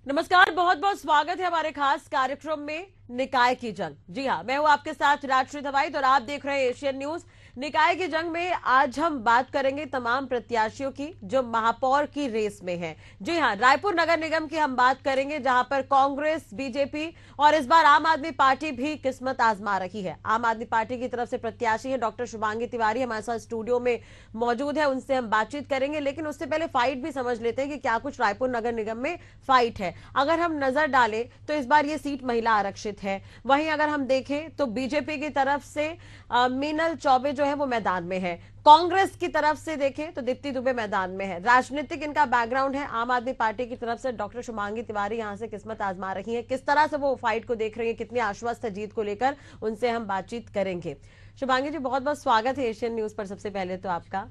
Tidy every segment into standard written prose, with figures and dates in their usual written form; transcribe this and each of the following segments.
नमस्कार, बहुत बहुत स्वागत है हमारे खास कार्यक्रम में निकाय की जंग। जी हाँ, मैं हूं आपके साथ राजश्री दवाई और आप देख रहे हैं एशियन न्यूज। निकाय की जंग में आज हम बात करेंगे तमाम प्रत्याशियों की जो महापौर की रेस में हैं। जी हाँ, रायपुर नगर निगम की हम बात करेंगे जहां पर कांग्रेस, बीजेपी और इस बार आम आदमी पार्टी भी किस्मत आजमा रही है। आम आदमी पार्टी की तरफ से प्रत्याशी है डॉक्टर शुभांगी तिवारी हमारे साथ स्टूडियो में मौजूद है, उनसे हम बातचीत करेंगे। लेकिन उससे पहले फाइट भी समझ लेते हैं कि क्या कुछ रायपुर नगर निगम में फाइट है। अगर हम नजर डालें तो इस बार ये सीट महिला आरक्षित है। वहीं अगर हम देखें तो बीजेपी की तरफ से मीनल चौबे जो है वो मैदान में है। कांग्रेस की तरफ से देखें तो दीप्ति दुबे मैदान में है। राजनीतिक इनका बैकग्राउंड है। आम आदमी पार्टी की तरफ से डॉक्टर शुभांगी तिवारी यहां से किस्मत आजमा रही है। किस तरह से वो फाइट को देख रही है, कितनी आश्वस्त है जीत को लेकर, उनसे हम बातचीत करेंगे। शुभांगी जी, बहुत बहुत स्वागत है एशियन न्यूज पर सबसे पहले तो आपका,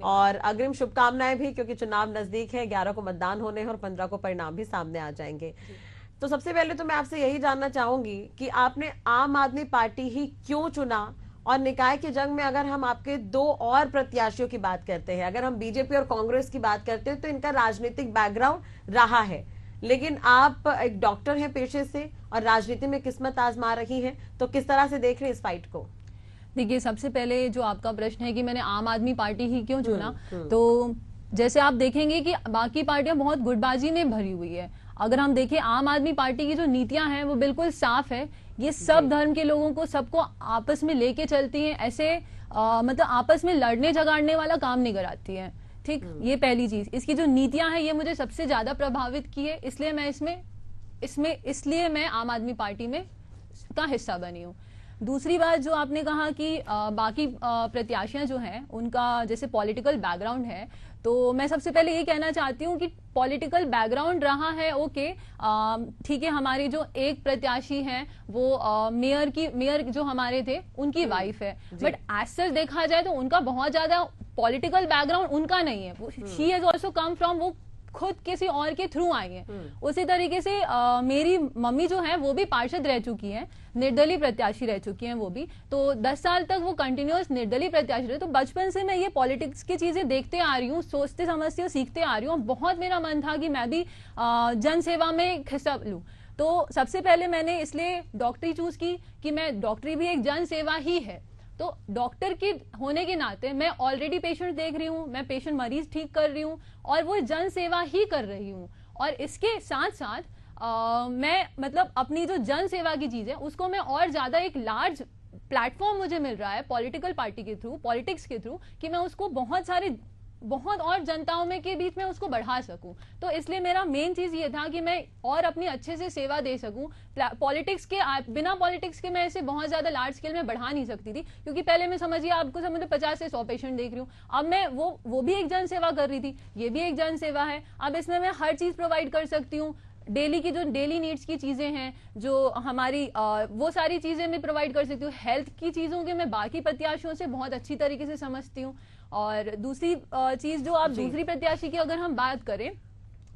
और अग्रिम शुभकामनाएं भी, क्योंकि चुनाव नजदीक है। 11 को मतदान होने हैं और 15 को परिणाम भी सामने आ जाएंगे। तो सबसे पहले तो मैं आपसे यही जानना चाहूंगी कि आपने आम आदमी पार्टी ही क्यों चुना, और निकाय की जंग में अगर हम आपके दो और प्रत्याशियों की बात करते हैं, अगर हम बीजेपी और कांग्रेस की बात करते हैं तो इनका राजनीतिक बैकग्राउंड रहा है, लेकिन आप एक डॉक्टर हैं पेशे से और राजनीति में किस्मत आजमा रही हैं, तो किस तरह से देख रहे हैं इस फाइट को? देखिए, सबसे पहले जो आपका प्रश्न है कि मैंने आम आदमी पार्टी ही क्यों चुना, तो जैसे आप देखेंगे कि बाकी पार्टियां बहुत गुटबाजी में भरी हुई है। अगर हम देखें, आम आदमी पार्टी की जो नीतियां हैं वो बिल्कुल साफ है। ये सब धर्म के लोगों को, सबको आपस में लेके चलती हैं। ऐसे मतलब आपस में लड़ने झगड़ने वाला काम नहीं कराती है। ठीक, ये पहली चीज। इसकी जो नीतियां हैं ये मुझे सबसे ज्यादा प्रभावित की है, इसलिए मैं इसलिए मैं आम आदमी पार्टी में का हिस्सा बनी हूँ। दूसरी बात जो आपने कहा कि बाकी प्रत्याशियां जो हैं उनका जैसे पॉलिटिकल बैकग्राउंड है, तो मैं सबसे पहले ये कहना चाहती हूँ कि पॉलिटिकल बैकग्राउंड रहा है, ओके, ठीक है। हमारी जो एक प्रत्याशी हैं वो मेयर जो हमारे थे उनकी वाइफ है, बट एज सच देखा जाए तो उनका बहुत ज्यादा पॉलिटिकल बैकग्राउंड उनका नहीं है। She has also come from, वो खुद किसी और के थ्रू आई हैं। उसी तरीके से मेरी मम्मी जो है वो भी पार्षद रह चुकी हैं, निर्दलीय प्रत्याशी रह चुकी हैं वो भी। तो 10 साल तक वो कंटिन्यूअस निर्दलीय प्रत्याशी रहे। तो बचपन से मैं ये पॉलिटिक्स की चीजें देखते आ रही हूँ, सोचते समझते और सीखते आ रही हूँ। बहुत मेरा मन था कि मैं भी जन सेवा में हिस्सा लूँ। तो सबसे पहले मैंने इसलिए डॉक्टरी चूज की कि मैं डॉक्टरी भी एक जन सेवा ही है। तो डॉक्टर की होने के नाते मैं ऑलरेडी पेशेंट देख रही हूँ, मैं पेशेंट मरीज ठीक कर रही हूँ और वो जन सेवा ही कर रही हूँ। और इसके साथ साथ मैं मतलब अपनी जो जन सेवा की चीज है उसको मैं और ज्यादा, एक लार्ज प्लेटफॉर्म मुझे मिल रहा है पॉलिटिकल पार्टी के थ्रू, पॉलिटिक्स के थ्रू, कि मैं उसको बहुत और जनताओं में के बीच में उसको बढ़ा सकूं। तो इसलिए मेरा मेन चीज ये था कि मैं और अपनी अच्छे से सेवा दे सकूं। बिना पॉलिटिक्स के मैं ऐसे बहुत ज्यादा लार्ज स्केल में बढ़ा नहीं सकती थी, क्योंकि पहले मैं समझिए आपको समझ 50 से 100 पेशेंट देख रही हूँ। अब मैं वो भी एक जन सेवा कर रही थी, ये भी एक जन सेवा है। अब इसमें मैं हर चीज प्रोवाइड कर सकती हूँ। डेली की जो डेली नीड्स की चीजें हैं, जो हमारी वो सारी चीजें मैं प्रोवाइड कर सकती हूँ। हेल्थ की चीजों के मैं बाकी प्रत्याशियों से बहुत अच्छी तरीके से समझती हूँ। और दूसरी चीज जो आप दूसरी प्रत्याशी की अगर हम बात करें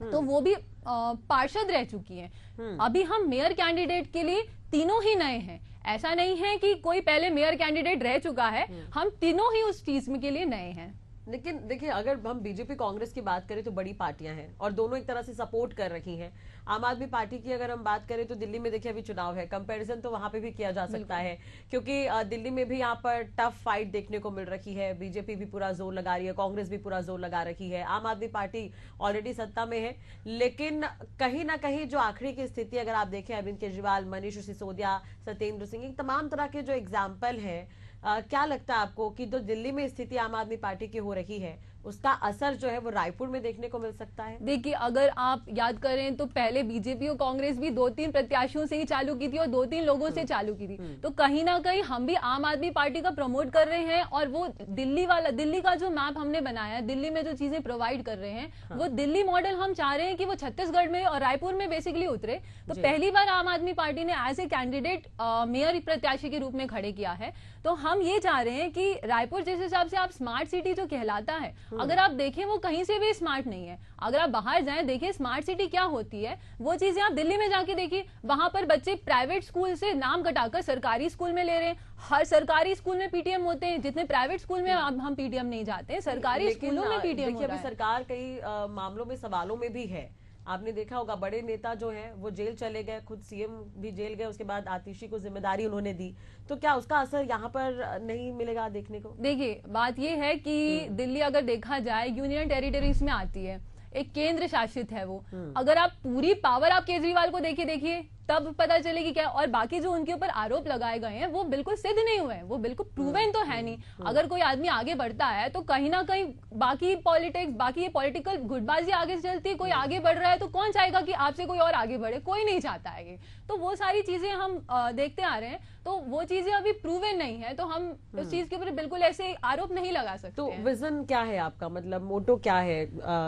तो वो भी पार्षद रह चुकी हैं। अभी हम मेयर कैंडिडेट के लिए तीनों ही नए हैं। ऐसा नहीं है कि कोई पहले मेयर कैंडिडेट रह चुका है, हम तीनों ही उस चीज के लिए नए हैं। लेकिन देखिए, अगर हम बीजेपी कांग्रेस की बात करें तो बड़ी पार्टियां हैं और दोनों एक तरह से सपोर्ट कर रही हैं। आम आदमी पार्टी की अगर हम बात करें तो दिल्ली में देखिए अभी चुनाव है, कंपैरिजन तो वहां पे भी किया जा सकता है, क्योंकि दिल्ली में भी यहाँ पर टफ फाइट देखने को मिल रही है। बीजेपी भी पूरा जोर लगा रही है, कांग्रेस भी पूरा जोर लगा रही है, आम आदमी पार्टी ऑलरेडी सत्ता में है। लेकिन कहीं ना कहीं जो आखिरी की स्थिति अगर आप देखें, अरविंद केजरीवाल, मनीष सिसोदिया, सत्येंद्र सिंह, तमाम तरह के जो एग्जाम्पल है, क्या लगता है आपको कि जो दिल्ली में स्थिति आम आदमी पार्टी की हो रही है उसका असर जो है वो रायपुर में देखने को मिल सकता है? देखिए, अगर आप याद करें तो पहले बीजेपी और कांग्रेस भी 2-3 प्रत्याशियों से ही चालू की थी और 2-3 लोगों से चालू की थी। तो कहीं ना कहीं हम भी आम आदमी पार्टी का प्रमोट कर रहे हैं। और वो दिल्ली का जो मैप हमने बनाया है, दिल्ली में जो चीजें प्रोवाइड कर रहे हैं, वो दिल्ली मॉडल हम चाह रहे हैं कि वो छत्तीसगढ़ में और रायपुर में बेसिकली उतरे। तो पहली बार आम आदमी पार्टी ने एज ए कैंडिडेट मेयर प्रत्याशी के रूप में खड़े किया है। तो हम ये चाह रहे हैं कि रायपुर जिस हिसाब से आप स्मार्ट सिटी जो कहलाता है, अगर आप देखें वो कहीं से भी स्मार्ट नहीं है। अगर आप बाहर जाएं, देखिए स्मार्ट सिटी क्या होती है, वो चीजें आप दिल्ली में जाके देखिए। वहां पर बच्चे प्राइवेट स्कूल से नाम कटाकर सरकारी स्कूल में ले रहे हैं। हर सरकारी स्कूल में पीटीएम होते हैं, जितने प्राइवेट स्कूल में हम पीटीएम नहीं जाते, सरकारी स्कूलों में पीटीएम होता है। सरकार कई मामलों में, सवालों में भी है आपने देखा होगा बड़े नेता जो हैं वो जेल चले गए, खुद सीएम भी जेल गए, उसके बाद आतिशी को जिम्मेदारी उन्होंने दी, तो क्या उसका असर यहाँ पर नहीं मिलेगा देखने को? देखिए बात ये है कि दिल्ली अगर देखा जाए यूनियन टेरिटरीज में आती है, एक केंद्र शासित है वो। अगर आप पूरी पावर आप केजरीवाल को देखिए तब पता चलेगी क्या। और बाकी जो उनके ऊपर आरोप लगाए गए हैं वो बिल्कुल सिद्ध नहीं हुए हैं, वो बिल्कुल प्रूवन तो है नहीं। अगर कोई आदमी आगे बढ़ता है तो कहीं ना कहीं बाकी पॉलिटिक्स, बाकी ये पॉलिटिकल गुटबाजी आगे चलती है। कोई आगे बढ़ रहा है तो कौन चाहेगा कि आपसे कोई और आगे बढ़े? कोई नहीं चाहता है ये। तो वो सारी चीजें हम देखते आ रहे हैं, तो वो चीजें अभी प्रूवन नहीं है, तो हम उस चीज के ऊपर बिल्कुल ऐसे आरोप नहीं लगा सकते। तो विजन क्या है आपका, मतलब मोटो क्या है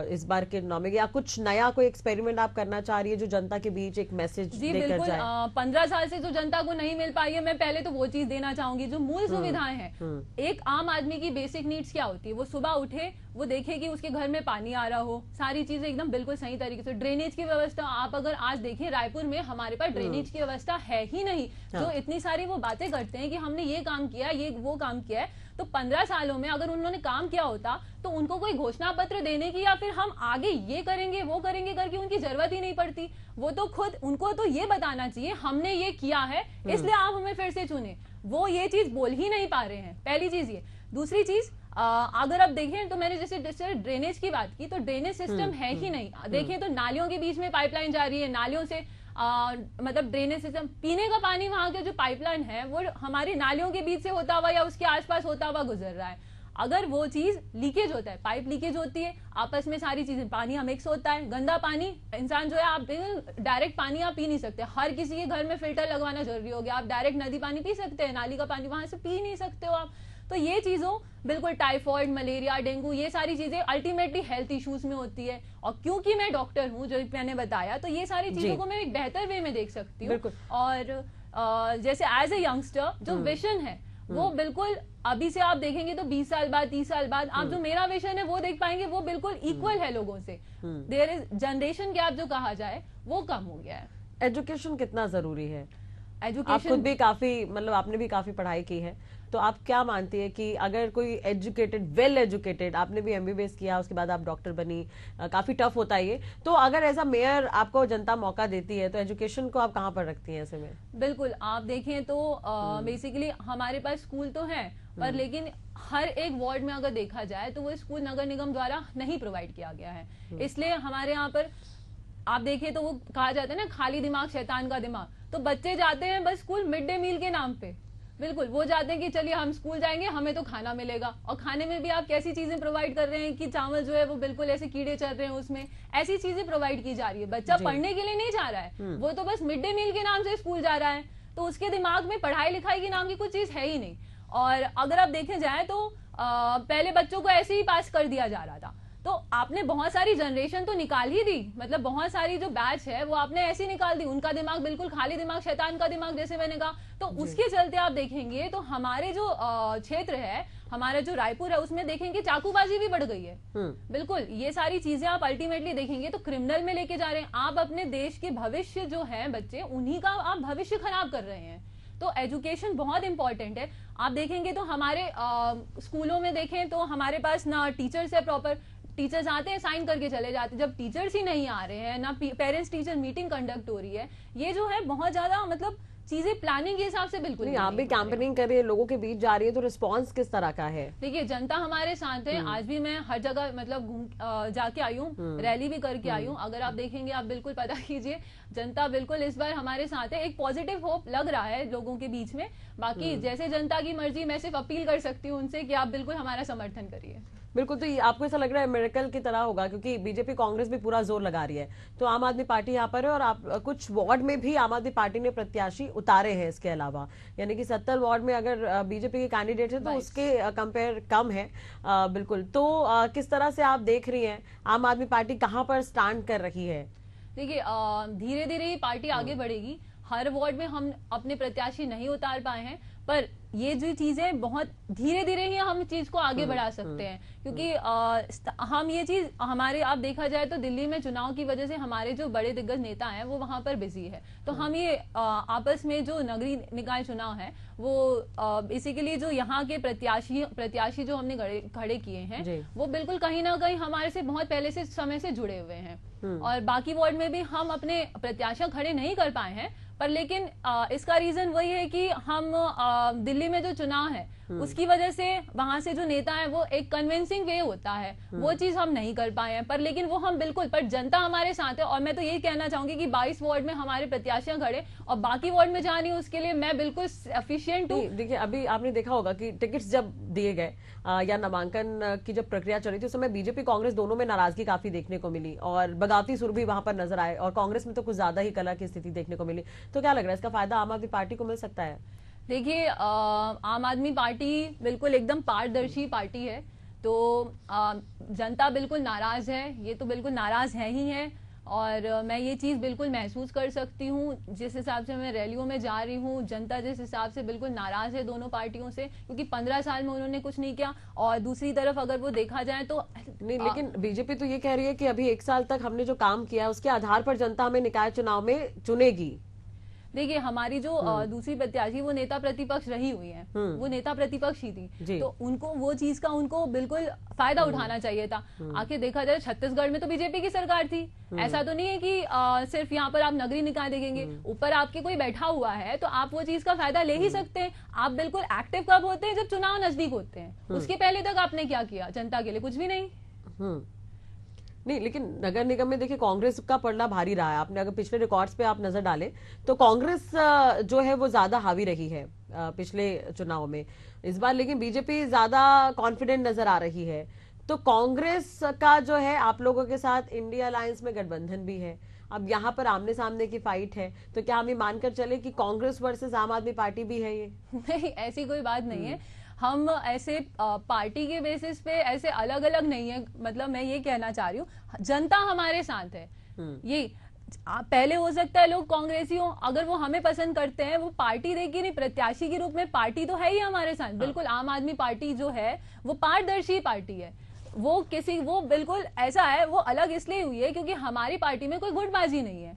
इस बार के चुनाव में, या कुछ नया कोई एक्सपेरिमेंट आप करना चाह रही है जो जनता के बीच एक मैसेज देकर जाए? 15 साल से जो जनता को नहीं मिल पाई है, मैं पहले तो वो चीज देना चाहूंगी, जो मूल सुविधाएं हैं। एक आम आदमी की बेसिक नीड्स क्या होती है? वो सुबह उठे, वो देखे कि उसके घर में पानी आ रहा हो, सारी चीजें एकदम बिल्कुल सही तरीके से, ड्रेनेज की व्यवस्था। आप अगर आज देखिए रायपुर में हमारे पास ड्रेनेज की व्यवस्था है ही नहीं। जो इतनी सारी वो बातें करते हैं कि हमने ये काम किया, ये वो काम किया है, तो 15 सालों में अगर उन्होंने काम किया होता तो उनको कोई घोषणा पत्र देने की या फिर हम आगे ये करेंगे वो करेंगे करके उनकी जरूरत ही नहीं पड़ती। वो तो खुद, उनको तो ये बताना चाहिए हमने ये किया है इसलिए आप हमें फिर से चुने। वो ये चीज बोल ही नहीं पा रहे हैं, पहली चीज ये। दूसरी चीज, अगर आप देखें तो मैंने जैसे ड्रेनेज की बात की, तो ड्रेनेज सिस्टम है ही नहीं। देखिए तो नालियों के बीच में पाइपलाइन जा रही है, नालियों से मतलब ड्रेनेज सिस्टम, पीने का पानी वहां के जो पाइपलाइन है वो हमारी नालियों के बीच से होता हुआ या उसके आसपास होता हुआ गुजर रहा है। अगर वो चीज लीकेज होता है, पाइप लीकेज होती है, आपस में सारी चीजें, पानी मिक्स होता है, गंदा पानी, इंसान जो है, आप डायरेक्ट पानी आप पी नहीं सकते। हर किसी के घर में फिल्टर लगवाना जरूरी हो गया। आप डायरेक्ट नदी पानी पी सकते हैं, नाली का पानी वहां से पी नहीं सकते हो आप। तो ये चीजों बिल्कुल टाइफॉइड, मलेरिया, डेंगू, ये सारी चीजें अल्टीमेटली हेल्थ इश्यूज में होती है। और क्योंकि मैं डॉक्टर हूँ, जो मैंने बताया, तो ये सारी चीजों को मैं एक बेहतर वे में देख सकती हूँ। और जैसे एज ए यंगस्टर जो विजन है वो बिल्कुल अभी से आप देखेंगे तो 20 साल बाद, 30 साल बाद आप जो मेरा विजन है वो देख पाएंगे, वो बिल्कुल इक्वल है लोगों से। देयर इज जनरेशन गैप जो कहा जाए वो कम हो गया है। एजुकेशन कितना जरूरी है? एजुकेशन, आप खुद भी काफी, मतलब आपने भी काफी पढ़ाई की है, तो आप क्या मानती है कि अगर कोई एजुकेटेड, वेल एजुकेटेड, आपने भी एमबीबीएस किया, उसके बाद आप डॉक्टर बनी, काफी टफ होता है ये, तो अगर एज अ मेयर आपको जनता मौका देती है तो एजुकेशन को आप कहाँ पर रखती हैं ऐसे में? बिल्कुल, आप देखें तो बेसिकली हमारे पास स्कूल तो है, पर लेकिन हर एक वार्ड में अगर देखा जाए तो वो स्कूल नगर निगम द्वारा नहीं प्रोवाइड किया गया है। इसलिए हमारे यहाँ पर आप देखें तो वो कहा जाता है ना, खाली दिमाग शैतान का दिमाग। तो बच्चे जाते हैं बस स्कूल मिड डे मील के नाम पे, बिल्कुल वो जाते हैं कि चलिए हम स्कूल जाएंगे, हमें तो खाना मिलेगा। और खाने में भी आप कैसी चीजें प्रोवाइड कर रहे हैं कि चावल जो है वो बिल्कुल ऐसे कीड़े चल रहे हैं उसमें, ऐसी चीजें प्रोवाइड की जा रही है। बच्चा पढ़ने के लिए नहीं जा रहा है, वो तो बस मिड डे मील के नाम से स्कूल जा रहा है, तो उसके दिमाग में पढ़ाई लिखाई के नाम की कुछ चीज है ही नहीं। और अगर आप देखे जाए तो पहले बच्चों को ऐसे ही पास कर दिया जा रहा था, तो आपने बहुत सारी जनरेशन तो निकाल ही दी, मतलब बहुत सारी जो बैच है वो आपने ऐसी निकाल दी, उनका दिमाग बिल्कुल खाली दिमाग शैतान का दिमाग जैसे मैंने कहा। तो उसके चलते आप देखेंगे तो हमारे जो क्षेत्र है, हमारा जो रायपुर है, उसमें देखेंगे चाकूबाजी भी बढ़ गई है। बिल्कुल ये सारी चीजें आप अल्टीमेटली देखेंगे तो क्रिमिनल में लेके जा रहे हैं। आप अपने देश के भविष्य जो है बच्चे, उन्हीं का आप भविष्य खराब कर रहे हैं। तो एजुकेशन बहुत इंपॉर्टेंट है। आप देखेंगे तो हमारे स्कूलों में देखें तो हमारे पास ना टीचर्स है प्रॉपर, टीचर्स आते हैं साइन करके चले जाते हैं। जब टीचर्स ही नहीं आ रहे हैं, ना पेरेंट्स टीचर मीटिंग कंडक्ट हो रही है, ये जो है बहुत ज्यादा मतलब चीजें प्लानिंग के हिसाब से बिल्कुल नहीं। आप भी कैंपेनिंग कर रही है, लोगों के बीच जा रही है, तो रिस्पांस किस तरह का है? देखिए जनता हमारे साथ है। आज भी मैं हर जगह मतलब जाके आई हूँ, रैली भी करके आई हूँ। अगर आप देखेंगे, आप बिल्कुल पता कीजिए, जनता बिल्कुल इस बार हमारे साथ है। एक पॉजिटिव होप लग रहा है लोगों के बीच में। बाकी जैसे जनता की मर्जी, मैं सिर्फ अपील कर सकती हूँ उनसे कि आप बिल्कुल हमारा समर्थन करिए। बिल्कुल। तो आपको ऐसा लग रहा है मिरेकल की तरह होगा, क्योंकि बीजेपी कांग्रेस भी पूरा जोर लगा रही है, तो आम आदमी पार्टी यहाँ पर है, और आप कुछ वार्ड में भी आम आदमी पार्टी ने प्रत्याशी उतारे हैं इसके अलावा, यानी कि 70 वार्ड में अगर बीजेपी के कैंडिडेट है तो उसके कंपेयर कम है। बिल्कुल। तो किस तरह से आप देख रही हैं आम आदमी पार्टी कहाँ पर स्टैंड कर रही है? देखिए धीरे धीरे ही पार्टी आगे बढ़ेगी। हर वार्ड में हम अपने प्रत्याशी नहीं उतार पाए हैं, पर ये जो चीजें बहुत धीरे धीरे ही हम चीज को आगे बढ़ा सकते हैं, क्योंकि हम ये चीज हमारे, आप देखा जाए तो दिल्ली में चुनाव की वजह से हमारे जो बड़े दिग्गज नेता हैं वो वहां पर बिजी है, तो हम ये आपस में जो नगरीय निकाय चुनाव है वो बेसिकली जो यहाँ के प्रत्याशी जो हमने खड़े किए हैं वो बिल्कुल कहीं ना कहीं हमारे से बहुत पहले से समय से जुड़े हुए हैं, और बाकी वार्ड में भी हम अपने प्रत्याशी खड़े नहीं कर पाए हैं, पर लेकिन इसका रीजन वही है कि हम दिल्ली में जो चुनाव है उसकी वजह से वहां से जो नेता है वो एक कन्विंसिंग वे होता है, वो चीज हम नहीं कर पाए हैं, पर लेकिन वो हम बिल्कुल, पर जनता हमारे साथ है, और मैं तो यही कहना चाहूंगी कि 22 वार्ड में हमारे प्रत्याशियां खड़े और बाकी वार्ड में जा रही हूँ उसके लिए मैं बिल्कुल एफिशिएंट हूँ। देखिए, अभी आपने देखा होगा कि टिकट्स जब दिए गए या नामांकन की जब प्रक्रिया चल रही थी उस समय बीजेपी कांग्रेस दोनों में नाराजगी काफी देखने को मिली और बगावती सुर भी वहां पर नजर आए, और कांग्रेस में तो कुछ ज्यादा ही कला की स्थिति देखने को मिली। तो क्या लग रहा है इसका फायदा आम आदमी पार्टी को मिल सकता है? देखिए, आम आदमी पार्टी बिल्कुल एकदम पारदर्शी पार्टी है, तो जनता बिल्कुल नाराज है, ये तो बिल्कुल नाराज है ही है, और मैं ये चीज बिल्कुल महसूस कर सकती हूँ जिस हिसाब से मैं रैलियों में जा रही हूँ, जनता जिस हिसाब से बिल्कुल नाराज है दोनों पार्टियों से, क्योंकि 15 साल में उन्होंने कुछ नहीं किया। और दूसरी तरफ अगर वो देखा जाए तो नहीं, लेकिन बीजेपी तो ये कह रही है कि अभी 1 साल तक हमने जो काम किया उसके आधार पर जनता हमें निकाय चुनाव में चुनेगी। देखिए, हमारी जो दूसरी प्रत्याशी वो नेता प्रतिपक्ष रही हुई है, वो नेता प्रतिपक्ष ही थी, तो उनको वो चीज का उनको बिल्कुल फायदा उठाना चाहिए था। आखिर देखा जाए छत्तीसगढ़ में तो बीजेपी की सरकार थी, ऐसा तो नहीं है कि सिर्फ यहाँ पर आप नगरीय निकाय देखेंगे, ऊपर आपके कोई बैठा हुआ है तो आप वो चीज का फायदा ले ही सकते हैं। आप बिल्कुल एक्टिव कब होते हैं? जब चुनाव नजदीक होते हैं, उसके पहले तक आपने क्या किया जनता के लिए? कुछ भी नहीं। नहीं, लेकिन नगर निगम में देखिए कांग्रेस का पलड़ा भारी रहा है। आपने अगर पिछले रिकॉर्ड्स पे आप नजर डालें तो कांग्रेस जो है वो ज्यादा हावी रही है पिछले चुनाव में इस बार, लेकिन बीजेपी ज्यादा कॉन्फिडेंट नजर आ रही है। तो कांग्रेस का जो है आप लोगों के साथ इंडिया अलायंस में गठबंधन भी है, अब यहाँ पर आमने सामने की फाइट है, तो क्या हम ये मानकर चले कि कांग्रेस वर्सेस आम आदमी पार्टी भी है? ये नहीं, ऐसी कोई बात नहीं है। हम ऐसे पार्टी के बेसिस पे ऐसे अलग अलग नहीं है, मतलब मैं ये कहना चाह रही हूँ जनता हमारे साथ है। ये पहले हो सकता है लोग कांग्रेसी हो, अगर वो हमें पसंद करते हैं, वो पार्टी देखिए नहीं, प्रत्याशी के रूप में पार्टी तो है ही हमारे साथ। बिल्कुल आम आदमी पार्टी जो है वो पारदर्शी पार्टी है, वो बिल्कुल ऐसा है, वो अलग इसलिए हुई है क्योंकि हमारी पार्टी में कोई गुटबाजी नहीं है,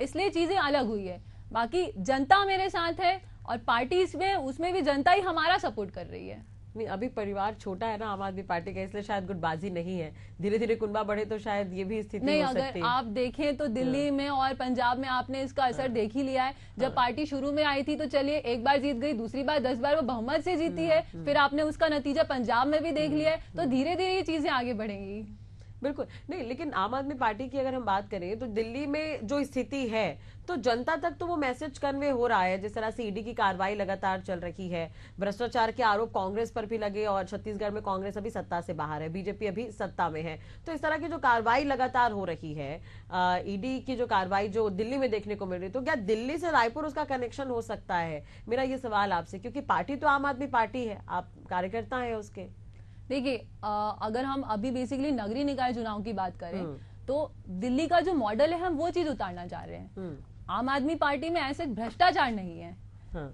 इसलिए चीजें अलग हुई है। बाकी जनता मेरे साथ है और पार्टी में उसमें भी जनता ही हमारा सपोर्ट कर रही है। नहीं, अभी परिवार छोटा है ना आम आदमी पार्टी का, इसलिए शायद गुटबाजी नहीं है। धीरे धीरे कुनबा बढ़े तो शायद ये भी स्थिति नहीं, हो सकती है। अगर आप देखें तो दिल्ली में और पंजाब में आपने इसका असर देख ही लिया है। जब पार्टी शुरू में आई थी तो चलिए एक बार जीत गई, दूसरी बार 10 बार वो बहुमत से जीती है, फिर आपने उसका नतीजा पंजाब में भी देख लिया है, तो धीरे धीरे ये चीजें आगे बढ़ेंगी। बिल्कुल नहीं, लेकिन आम आदमी पार्टी की अगर हम बात करें तो दिल्ली में जो स्थिति है तो जनता तक तो वो मैसेज कन्वे हो रहा है। जिस तरह से ईडी की कार्रवाई लगातार चल रही है, भ्रष्टाचार के आरोप कांग्रेस पर भी लगे, और छत्तीसगढ़ में कांग्रेस अभी सत्ता से बाहर है, बीजेपी अभी सत्ता में है, तो इस तरह की जो कार्रवाई लगातार हो रही है, ईडी की जो कार्रवाई जो दिल्ली में देखने को मिल रही है, तो क्या दिल्ली से रायपुर उसका कनेक्शन हो सकता है? मेरा ये सवाल आपसे, क्योंकि पार्टी तो आम आदमी पार्टी है, आप कार्यकर्ता है उसके। देखिए, अगर हम अभी बेसिकली नगरीय निकाय चुनाव की बात करें तो दिल्ली का जो मॉडल है हम वो चीज उतारना चाह रहे हैं। आम आदमी पार्टी में ऐसे भ्रष्टाचार नहीं है,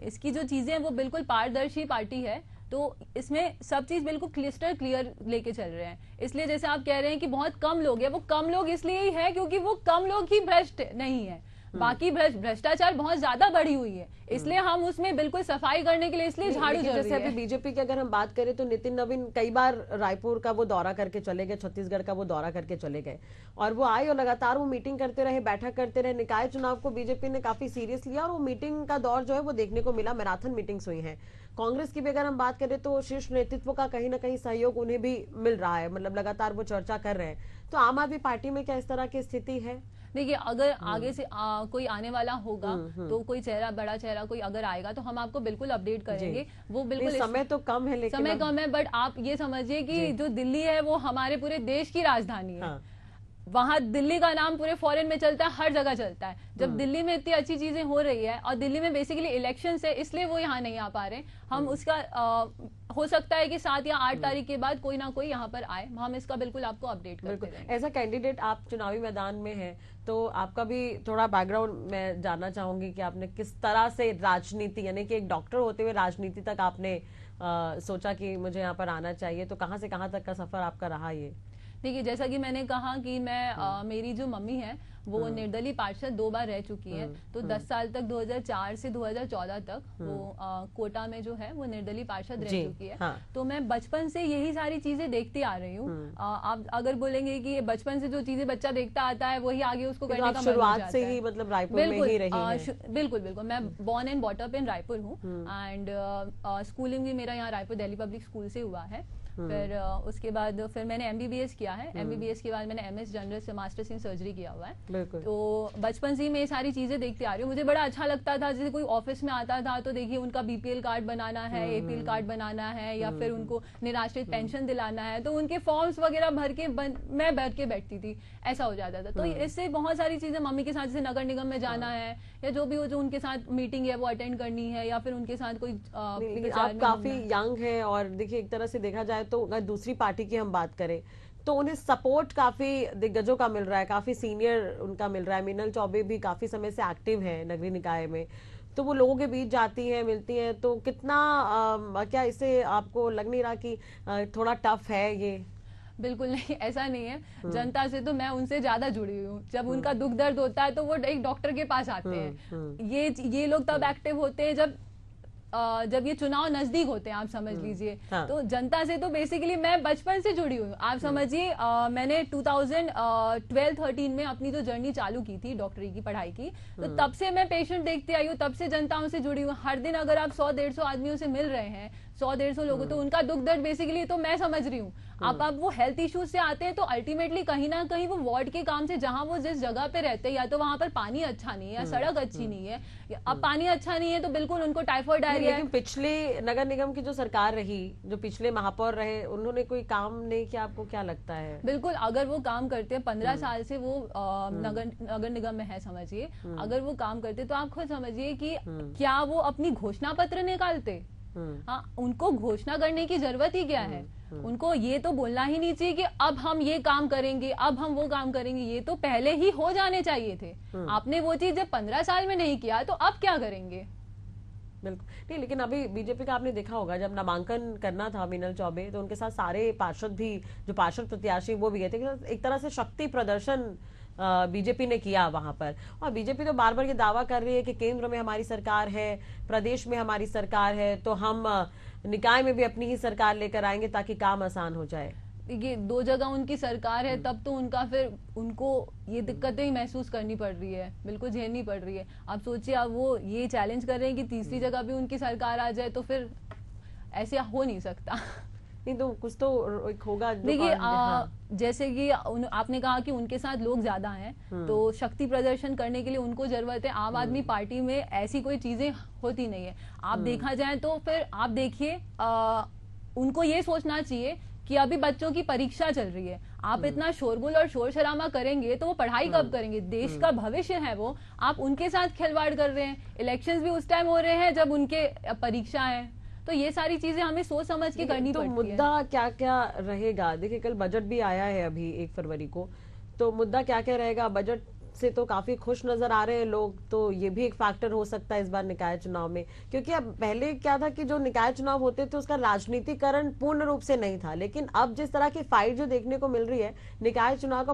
इसकी जो चीजें वो बिल्कुल पारदर्शी पार्टी है, तो इसमें सब चीज बिल्कुल क्लिस्टर क्लियर लेके चल रहे हैं। इसलिए जैसे आप कह रहे हैं कि बहुत कम लोग है, वो कम लोग इसलिए ही है क्योंकि वो कम लोग ही भ्रष्ट नहीं है, बाकी भ्रष्टाचार बहुत ज्यादा बढ़ी हुई है, इसलिए हम उसमें बिल्कुल सफाई करने के लिए इसलिए झाड़ू जरूरी है। जैसे अभी बीजेपी की अगर हम बात करें तो नितिन नवीन कई बार रायपुर का वो दौरा करके चले गए, छत्तीसगढ़ का वो दौरा करके चले गए, और वो आए और लगातार वो मीटिंग करते रहे, बैठक करते रहे। निकाय चुनाव को बीजेपी ने काफी सीरियस लिया और वो मीटिंग का दौर जो है वो देखने को मिला, मैराथन मीटिंग्स हुई है। कांग्रेस की भी अगर हम बात करें तो शीर्ष नेतृत्व का कहीं ना कहीं सहयोग उन्हें भी मिल रहा है, मतलब लगातार वो चर्चा कर रहे हैं। तो आम आदमी पार्टी में क्या इस तरह की स्थिति है? देखिए, अगर आगे से कोई आने वाला होगा तो कोई चेहरा, बड़ा चेहरा कोई अगर आएगा तो हम आपको बिल्कुल अपडेट करेंगे। वो बिल्कुल समय तो कम है, लेकिन समय कम है, बट आप ये समझिए कि जो दिल्ली है वो हमारे पूरे देश की राजधानी है। वहां दिल्ली का नाम पूरे फॉरेन में चलता है, हर जगह चलता है। जब दिल्ली में इतनी अच्छी चीजें हो रही है और दिल्ली में बेसिकली इलेक्शंस है, इसलिए वो यहाँ नहीं आ पा रहे। हम उसका हो सकता है कि 7 या 8 तारीख के बाद कोई ना कोई यहाँ पर आए, हम इसका बिल्कुल आपको अपडेट करते रहेंगे। एज अ कैंडिडेट आप चुनावी मैदान में हैं, तो आपका भी थोड़ा बैकग्राउंड मैं जानना चाहूंगी कि आपने किस तरह से राजनीति, यानी कि एक डॉक्टर होते हुए राजनीति तक आपने सोचा कि मुझे यहाँ पर आना चाहिए, तो कहाँ से कहाँ तक का सफर आपका रहा ये? देखिए, जैसा कि मैंने कहा कि मैं मेरी जो मम्मी है वो निर्दलीय पार्षद 2 बार रह चुकी है। तो 10 साल तक 2004 से 2014 तक वो कोटा में जो है वो निर्दलीय पार्षद रह चुकी है। हाँ। तो मैं बचपन से यही सारी चीजें देखती आ रही हूँ। आप अगर बोलेंगे कि बचपन से जो चीजें बच्चा देखता आता है वही आगे उसको करने का मन हो शुरुआत जाता से है। ही मतलब रायपुर में ही रही है? बिल्कुल बिल्कुल, मैं born and brought up in Raipur हूँ एंड स्कूलिंग भी मेरा यहाँ रायपुर दिल्ली पब्लिक स्कूल से हुआ है। फिर उसके बाद फिर मैंने MBBS किया है। MBBS के बाद मैंने MS जनरल से मास्टर्स इन सर्जरी किया हुआ है। तो बचपन से ही मैं ये सारी चीजें देखती आ रही हूँ। मुझे बड़ा अच्छा लगता था, जैसे कोई ऑफिस में आता था तो देखिए उनका BPL कार्ड बनाना है, APL कार्ड बनाना है, या फिर उनको निराश्रित पेंशन दिलाना है, तो उनके फॉर्म्स वगैरह भर के मैं बैठ के बैठती थी, ऐसा हो जाता था। तो इससे बहुत सारी चीजें मम्मी के साथ, जैसे नगर निगम में जाना है या जो भी हो, जो उनके साथ मीटिंग है वो अटेंड करनी है, या फिर उनके साथ कोई आप काफी यंग है, और देखिए एक तरह से देखा जाए तो अगर दूसरी पार्टी की हम बात करें तो उन्हें सपोर्ट काफी दिग्गजों का मिल रहा है, काफी सीनियर उनका मिल रहा है। मीनल चौबे भी काफी समय से एक्टिव है नगरीय निकाय में, तो वो लोगों के बीच जाती हैं, मिलती हैं, तो कितना क्या इससे आपको लग नहीं रहा कि थोड़ा टफ है ये? बिल्कुल नहीं, ऐसा नहीं है। जनता से तो मैं उनसे ज्यादा जुड़ी हुई हूँ। जब उनका दुख दर्द होता है तो वो एक डॉक्टर के पास आते हैं। ये लोग तब एक्टिव होते हैं जब ये चुनाव नजदीक होते हैं, आप समझ लीजिए। हाँ। तो जनता से तो बेसिकली मैं बचपन से जुड़ी हुई हूँ, आप समझिए। मैंने 2012-13 में अपनी जो जर्नी चालू की थी डॉक्टरी की पढ़ाई की, तो तब से मैं पेशेंट देखती आई हूँ, तब से जनताओं से जुड़ी हूँ। हर दिन अगर आप 100-150 आदमियों से मिल रहे हैं, 100-150 लोगों, तो उनका दुख दर्द बेसिकली तो मैं समझ रही हूँ। अब वो हेल्थ इश्यूज से आते हैं तो अल्टीमेटली कहीं ना कहीं वो वार्ड के काम से, जहां वो जिस जगह पे रहते हैं, या तो वहां पर पानी अच्छा नहीं है, या सड़क अच्छी नहीं है। अब पानी अच्छा नहीं है तो बिल्कुल उनको टाइफाइड डायरिया है। लेकिन पिछले नगर निगम की जो सरकार रही, जो पिछले महापौर रहे, उन्होंने कोई काम नहीं किया, आपको क्या लगता है? बिल्कुल, अगर वो काम करते हैं, 15 साल से वो नगर निगम में है समझिए, अगर वो काम करते तो आप खुद समझिए कि क्या वो अपनी घोषणा पत्र निकालते। हाँ, उनको घोषणा करने की जरूरत ही क्या है? उनको ये तो बोलना ही नहीं चाहिए कि अब हम ये काम करेंगे, अब हम वो काम करेंगे। ये तो पहले ही हो जाने चाहिए थे। आपने वो चीज जब 15 साल में नहीं किया तो अब क्या करेंगे? बिल्कुल नहीं, लेकिन अभी बीजेपी का आपने देखा होगा, जब नामांकन करना था मीनल चौबे, तो उनके साथ सारे पार्षद भी, जो पार्षद प्रत्याशी वो भी गए थे। एक तरह से शक्ति प्रदर्शन बीजेपी ने किया वहां पर। और बीजेपी तो बार बार ये दावा कर रही है कि केंद्र में हमारी सरकार है, प्रदेश में हमारी सरकार है, तो हम निकाय में भी अपनी ही सरकार लेकर आएंगे ताकि काम आसान हो जाए। ये 2 जगह उनकी सरकार है, तब तो उनको ये दिक्कतें ही महसूस करनी पड़ रही है, बिल्कुल झेलनी पड़ रही है। आप सोचिए, अब वो ये चैलेंज कर रहे हैं कि तीसरी जगह भी उनकी सरकार आ जाए, तो फिर ऐसे हो नहीं सकता। नहीं तो कुछ तो होगा। देखिए, जैसे कि आपने कहा कि उनके साथ लोग ज्यादा हैं, तो शक्ति प्रदर्शन करने के लिए उनको जरूरत है। आम आदमी पार्टी में ऐसी कोई चीजें होती नहीं है। आप देखा जाए तो फिर आप देखिए, उनको ये सोचना चाहिए कि अभी बच्चों की परीक्षा चल रही है। आप इतना शोरगुल और शोर शराबा करेंगे तो वो पढ़ाई कब करेंगे? देश का भविष्य है वो, आप उनके साथ खिलवाड़ कर रहे हैं। इलेक्शंस भी उस टाइम हो रहे हैं जब उनके परीक्षा है। तो ये सारी चीजें हमें सोच समझ के करनी पड़ती है। तो मुद्दा क्या क्या रहेगा? देखिए, कल बजट भी आया है अभी 1 फरवरी को, तो मुद्दा क्या क्या रहेगा? बजट से तो काफी खुश नजर आ रहे हैं लोग, तो ये भी एक फैक्टर हो सकता है इस बार निकाय चुनाव में। क्योंकि अब पहले क्या था कि जो निकाय चुनाव होते थे उसका राजनीतिकरण पूर्ण रूप से नहीं था, लेकिन अब जिस तरह की फाइट जो देखने को मिल रही है, निकाय चुनाव का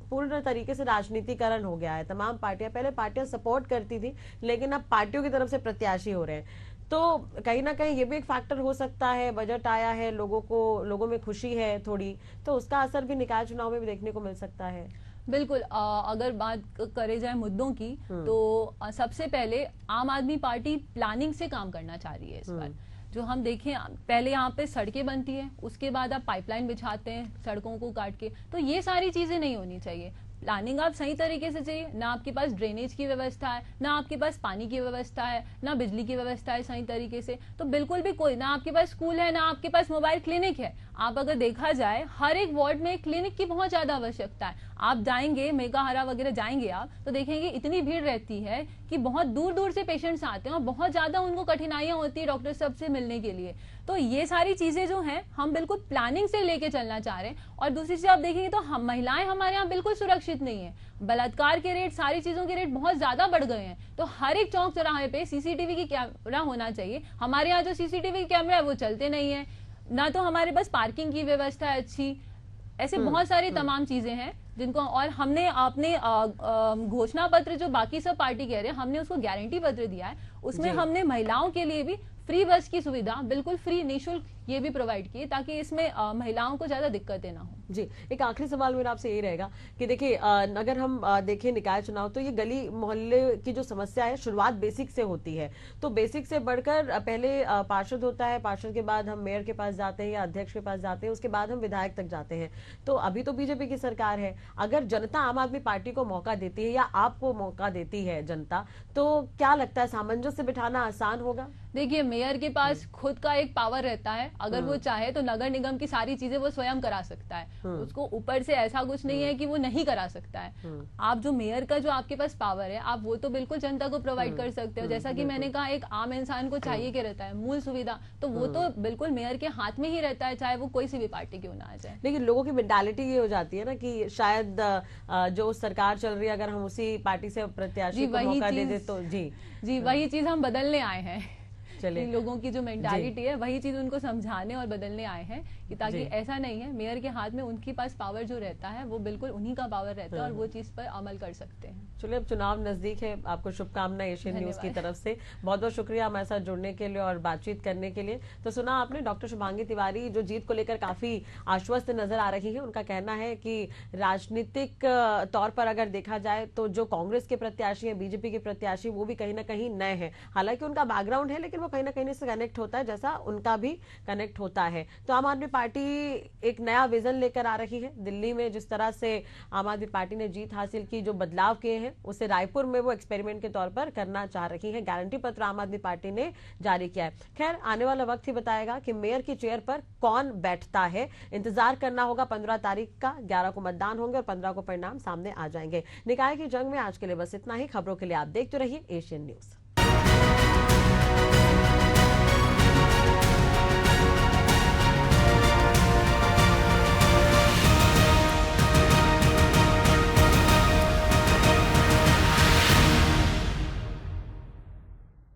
पूर्ण तरीके से राजनीतिकरण हो गया है। तमाम पार्टियां, पहले पार्टियां सपोर्ट करती थी, लेकिन अब पार्टियों की तरफ से प्रत्याशी हो रहे हैं। तो कहीं ना कहीं ये भी एक फैक्टर हो सकता है। बजट आया है, लोगों में खुशी है थोड़ी, तो उसका असर भी निकाय चुनाव में भी देखने को मिल सकता है। बिल्कुल, अगर बात करे जाए मुद्दों की, तो सबसे पहले आम आदमी पार्टी प्लानिंग से काम करना चाह रही है इस बार। जो हम देखें, पहले यहाँ पे सड़कें बनती है, उसके बाद आप पाइपलाइन बिछाते हैं सड़कों को काट के, तो ये सारी चीजें नहीं होनी चाहिए। प्लानिंग आप सही तरीके से चाहिए, ना आपके पास ड्रेनेज की व्यवस्था है, ना आपके पास पानी की व्यवस्था है, ना बिजली की व्यवस्था है सही तरीके से, तो बिल्कुल भी कोई, ना आपके पास स्कूल है, ना आपके पास मोबाइल क्लिनिक है। आप अगर देखा जाए हर एक वार्ड में क्लिनिक की बहुत ज्यादा आवश्यकता है। आप जाएंगे मेघाहारा वगैरह जाएंगे आप तो देखेंगे इतनी भीड़ रहती है कि बहुत दूर दूर से पेशेंट्स आते हैं और बहुत ज्यादा उनको कठिनाइयां होती है डॉक्टर साहब से मिलने के लिए। तो ये सारी चीजें जो हैं हम बिल्कुल प्लानिंग से लेके चलना चाह रहे हैं। और दूसरी चीज आप देखेंगे तो हम महिलाएं हमारे यहाँ बिल्कुल सुरक्षित नहीं है, बलात्कार के रेट, सारी चीजों के रेट बहुत ज्यादा बढ़ गए हैं। तो हर एक चौक चौराहे पे सीसीटीवी की कैमरा होना चाहिए। हमारे यहाँ जो सीसीटीवी कैमरा है वो चलते नहीं है, ना तो हमारे पास पार्किंग की व्यवस्था है अच्छी। ऐसे बहुत सारी तमाम चीजें हैं जिनको, और हमने अपने घोषणा पत्र जो बाकी सब पार्टी कह रहे हैं, हमने उसको गारंटी पत्र दिया है, उसमें हमने महिलाओं के लिए भी फ्री बस की सुविधा, बिल्कुल फ्री निःशुल्क ये भी प्रोवाइड की, ताकि इसमें महिलाओं को ज्यादा दिक्कतें ना हो। जी, एक आखिरी सवाल मेरा आपसे यही रहेगा कि देखिए अगर हम देखें निकाय चुनाव, तो ये गली मोहल्ले की जो समस्या है शुरुआत बेसिक से होती है। तो बेसिक से बढ़कर पहले पार्षद होता है, पार्षद के बाद हम मेयर के पास जाते हैं या अध्यक्ष के पास जाते हैं, उसके बाद हम विधायक तक जाते हैं। तो अभी तो बीजेपी की सरकार है, अगर जनता आम आदमी पार्टी को मौका देती है या आपको मौका देती है जनता, तो क्या लगता है सामंजस्य बिठाना आसान होगा? देखिए, मेयर के पास खुद का एक पावर रहता है, अगर वो चाहे तो नगर निगम की सारी चीजें वो स्वयं करा सकता है, उसको ऊपर से ऐसा कुछ नहीं है कि वो नहीं करा सकता है। आप जो मेयर का जो आपके पास पावर है, आप वो तो बिल्कुल जनता को प्रोवाइड कर सकते हो। जैसा कि मैंने कहा, एक आम इंसान को चाहिए क्या रहता है, मूल सुविधा, तो वो तो बिल्कुल मेयर के हाथ में ही रहता है, चाहे वो कोई सी भी पार्टी क्यों ना आ जाए। लेकिन लोगों की मेंटालिटी ये हो जाती है ना कि शायद जो सरकार चल रही है, अगर हम उसी पार्टी से प्रत्याशी को मौका दे दे तो जी वही चीज हम बदलने आए हैं। चले लोगों की जो मेंटालिटी है वही चीज उनको समझाने और बदलने आए हैं कि ताकि ऐसा नहीं है, मेयर के हाथ में उनके पास पावर जो रहता है वो बिल्कुल उन्हीं का पावर रहता है और वो चीज पर अमल कर सकते हैं। चलिए, अब चुनाव नजदीक है, आपको शुभकामनाएं एशियन न्यूज की तरफ से। बहुत बहुत शुक्रिया हमारे साथ जुड़ने के लिए और बातचीत करने के लिए। तो सुना आपने डॉक्टर शुभांगी तिवारी जो जीत को लेकर काफी आश्वस्त नजर आ रही है। उनका कहना है कि राजनीतिक तौर पर अगर देखा जाए तो जो कांग्रेस के प्रत्याशी है, बीजेपी के प्रत्याशी, वो भी कहीं ना कहीं नए हैं। हालांकि उनका बैकग्राउंड है, लेकिन वो कहीं ना कहीं से कनेक्ट होता है, जैसा उनका भी कनेक्ट होता है। तो आम आदमी पार्टी एक नया विजन लेकर आ रही है। दिल्ली में जिस तरह से आम आदमी पार्टी ने जीत हासिल की, जो बदलाव किए हैं, उसे रायपुर में वो एक्सपेरिमेंट के तौर पर करना चाह रही है। गारंटी पत्र आम आदमी पार्टी ने जारी किया है। खैर, आने वाला वक्त ही बताएगा कि मेयर की चेयर पर कौन बैठता है। इंतजार करना होगा 15 तारीख का। 11 को मतदान होंगे और 15 को परिणाम सामने आ जाएंगे। निकाय की जंग में आज के लिए बस इतना ही। खबरों के लिए आप देखते रहिए एशियन न्यूज।